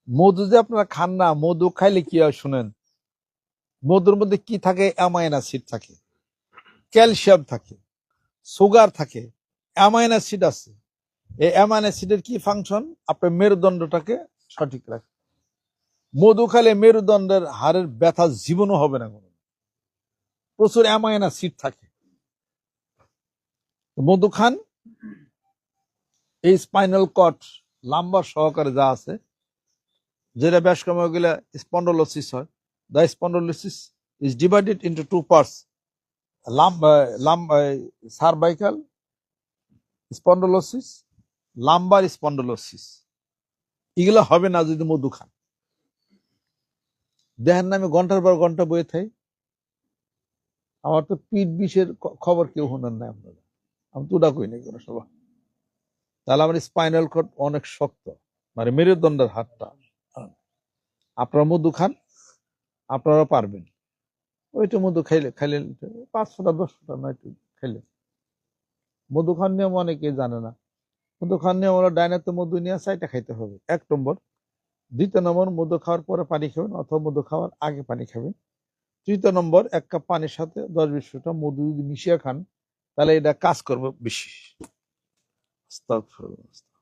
মধু যে আপনারা খান না, মধু খাইলে কি হয় শুনেন। মধুর মধ্যে কি থাকে? অ্যামাইন অ্যাসিড থাকে, ক্যালসিয়াম থাকে, সুগার থাকে, অ্যামাইন অ্যাসিড আছে। এই অ্যামাইন অ্যাসিডের কি ফাংশন? আপনার মেরুদণ্ডটাকে সঠিক রাখে। মধু খাইলে মেরুদণ্ডের হাড়ের ব্যথা জীবনও হবে না কোনো। প্রচুর অ্যামাইন অ্যাসিড থাকে। মধু খান, এই স্পাইনাল কর্ড লাম্বার সহকারে যা আছে, যেটা বেশ সময় গেলে স্পন্ডলোসিস হয়। The spondylosis is divided into two parts, cervical spondylosis, lumbar spondylosis. এগুলো হবে না যদি মধু খান। দেখেন না আমি ঘন্টার পর ঘন্টা বয়ে থাই, আমার তো পিঠ বিষের খবর কেউ শুনেন না আপনারা, আমি তো ওটা কই নাই কোনো সভা। তাহলে আমার স্পাইনাল কর্ড অনেক শক্ত, মানে মেরুদণ্ডের হাতটা। আপনারা মধু খান, আপনারা পারবেন। ওইটা মধু খাইলে 5 ফোঁটা 10 ফোঁটা নয় একটু খাইলে। মধু খান নিয়ম অনেকে জানে না। মধু খান নিয়ম হলো ডাইনাতে মধু নিয়ে 4টা খাইতে হবে, 1 নম্বর। 2 নম্বর, মধু খাওয়ার পরে পানি খাবেন অথবা মধু খাওয়ার আগে পানি খাবেন। 3 নম্বর, 1 কাপ পানির সাথে 10-20 ফোঁটা মধু যদি মিশিয়ে খান, তাহলে এটা কাজ করবে বেশি। আস্তাগফিরুল্লাহ।